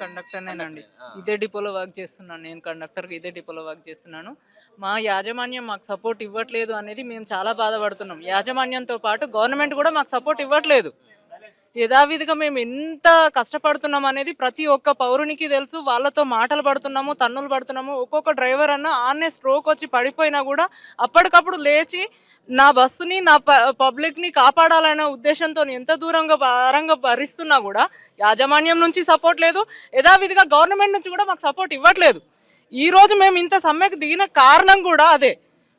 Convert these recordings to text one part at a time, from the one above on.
కండక్టర్‌నేనండి. ఇదే డిపోలో వర్క్ చేస్తున్నాను. నేను కండక్టర్‌గా ఇదే డిపోలో వర్క్ చేస్తున్నాను. మా యాజమాన్యం మాకు సపోర్ట్ ఇవ్వట్లేదు అనేది మేము చాలా బాధపడుతున్నాం. యాజమాన్యంతో పాటు గవర్నమెంట్ కూడా మాకు సపోర్ట్ ఇవ్వట్లేదు. యథావిధిగా మేము ఎంత కష్టపడుతున్నాం అనేది ప్రతి ఒక్క పౌరునికి తెలుసు. వాళ్ళతో మాటలు పడుతున్నాము, తన్నులు పడుతున్నాము. ఒక్కొక్క డ్రైవర్ అన్న ఆడనే స్ట్రోక్ వచ్చి పడిపోయినా కూడా అప్పటికప్పుడు లేచి నా బస్సుని, నా పబ్లిక్‌ని కాపాడాలనే ఉద్దేశంతోని ఎంత దూరంగా భారంగా భరిస్తున్నా కూడా యాజమాన్యం నుంచి సపోర్ట్ లేదు. యథావిధిగా గవర్నమెంట్ నుంచి కూడా మాకు సపోర్ట్ ఇవ్వట్లేదు. ఈరోజు మేము ఇంత సమ్మెకు దిగిన కారణం కూడా అదే.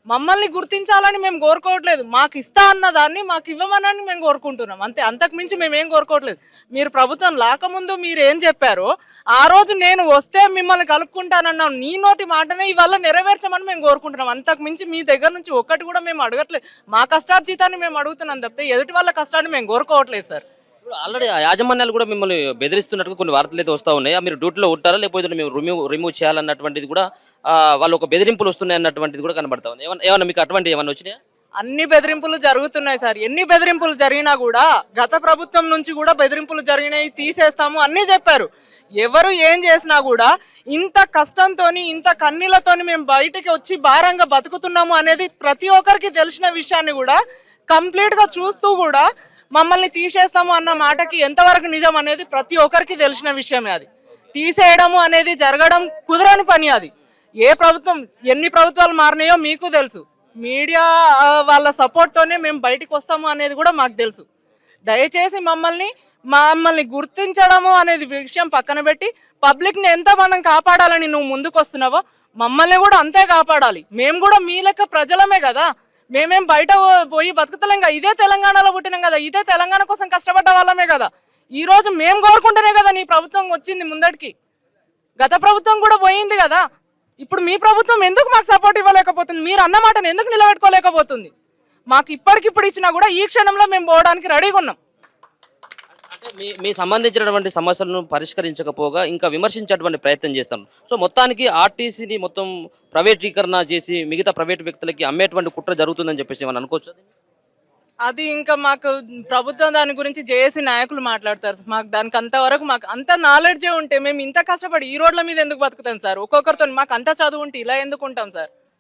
మమ్మల్ని గుర్తించాలని మేము కోరుకోవట్లేదు. మాకు ఇస్తా అన్న దాన్ని మాకు ఇవ్వమనని మేము కోరుకుంటున్నాం. అంతే, అంతకు మించి మేమేం కోరుకోవట్లేదు. మీరు ప్రభుత్వం రాకముందు మీరు ఏం చెప్పారో ఆ రోజు నేను వస్తే మిమ్మల్ని కలుపుకుంటానన్నాం. నీ నోటి మాటనే ఇవాళ నెరవేర్చమని మేము కోరుకుంటున్నాం. అంతకు మించి మీ దగ్గర నుంచి ఒక్కటి కూడా మేము అడగట్లేదు. మా కష్టార్జితాన్ని మేము అడుగుతున్నాం తప్పితే ఎదుటి వాళ్ళ కష్టాన్ని మేము కోరుకోవట్లేదు సార్. ఇప్పుడు ఆల్రెడీ ఆ యాజమాన్యాలు కూడా మిమ్మల్ని బెదిరిస్తున్నట్టుగా కొన్ని వార్తలు అయితే వస్తూ ఉన్నాయి. మీరు డ్యూటీలో ఉంటారా లేకపోతే మేము రిమూవ్ చేయాలన్నటువంటిది కూడా వాళ్ళు ఒక బెదిరింపులు వస్తున్నాయి అన్నటువంటిది కూడా కనబడతా ఉంది. ఏమన్నా మీకు అటువంటి ఏమన్నా వచ్చినాయా? అన్ని బెదిరింపులు జరుగుతున్నాయి సార్. ఎన్ని బెదిరింపులు జరిగినా కూడా గత ప్రభుత్వం నుంచి కూడా బెదిరింపులు జరిగినాయి, తీసేస్తాము అన్నీ చెప్పారు. ఎవరు ఏం చేసినా కూడా ఇంత కష్టంతోని ఇంత కన్నీళ్లతోని మేము బయటికి వచ్చి భారంగా బతుకుతున్నాము అనేది ప్రతి ఒక్కరికి తెలిసిన విషయాన్ని కూడా కంప్లీట్గా చూస్తూ కూడా మమ్మల్ని తీసేస్తాము అన్న మాటకి ఎంతవరకు నిజం అనేది ప్రతి ఒక్కరికి తెలిసిన విషయమే. అది తీసేయడము అనేది జరగడం కుదరని పని. అది ఏ ప్రభుత్వం, ఎన్ని ప్రభుత్వాలు మారినాయో మీకు తెలుసు. మీడియా వాళ్ళ సపోర్ట్తోనే మేము బయటికి వస్తాము అనేది కూడా మాకు తెలుసు. దయచేసి మమ్మల్ని గుర్తించడము అనేది విషయం పక్కన పెట్టి పబ్లిక్ని ఎంత మనం కాపాడాలని నువ్వు ముందుకు వస్తున్నావో మమ్మల్ని కూడా అంతే కాపాడాలి. మేము కూడా మీ లెక్క ప్రజలమే కదా. మేమేం బయట పోయి బతుకుతలేం కదా. ఇదే తెలంగాణలో పుట్టినాం కదా. ఇదే తెలంగాణ కోసం కష్టపడ్డ వాళ్ళమే కదా. ఈ రోజు మేము కోరుకుంటేనే కదా నీ ప్రభుత్వం వచ్చింది ముందటికి. గత ప్రభుత్వం కూడా పోయింది కదా. ఇప్పుడు మీ ప్రభుత్వం ఎందుకు మాకు సపోర్ట్ ఇవ్వలేకపోతుంది? మీరు అన్న మాటను ఎందుకు నిలబెట్టుకోలేకపోతుంది? మాకు ఇప్పటికిప్పుడు ఇచ్చినా కూడా ఈ క్షణంలో మేము పోవడానికి రెడీగా ఉన్నాం. అంటే మీ సంబంధించినటువంటి సమస్యలను పరిష్కరించకపోగా ఇంకా విమర్శించేటువంటి ప్రయత్నం చేస్తాను. సో మొత్తానికి ఆర్టీసీని మొత్తం ప్రైవేటీకరణ చేసి మిగతా ప్రైవేట్ వ్యక్తులకి అమ్మేటువంటి కుట్ర జరుగుతుందని చెప్పేసి ఏమన్నా అనుకోవచ్చు? అది ఇంకా మాకు ప్రభుత్వం దాని గురించి జేఏసీ నాయకులు మాట్లాడతారు. మాకు దానికి అంతవరకు మాకు అంత నాలెడ్జే ఉంటే మేము ఇంత కష్టపడి ఈ రోడ్ల మీద ఎందుకు బతుకుతాం సార్? ఒక్కొక్కరితో మాకు అంత చదువు ఉంటే ఇలా ఎందుకు ఉంటాం సార్?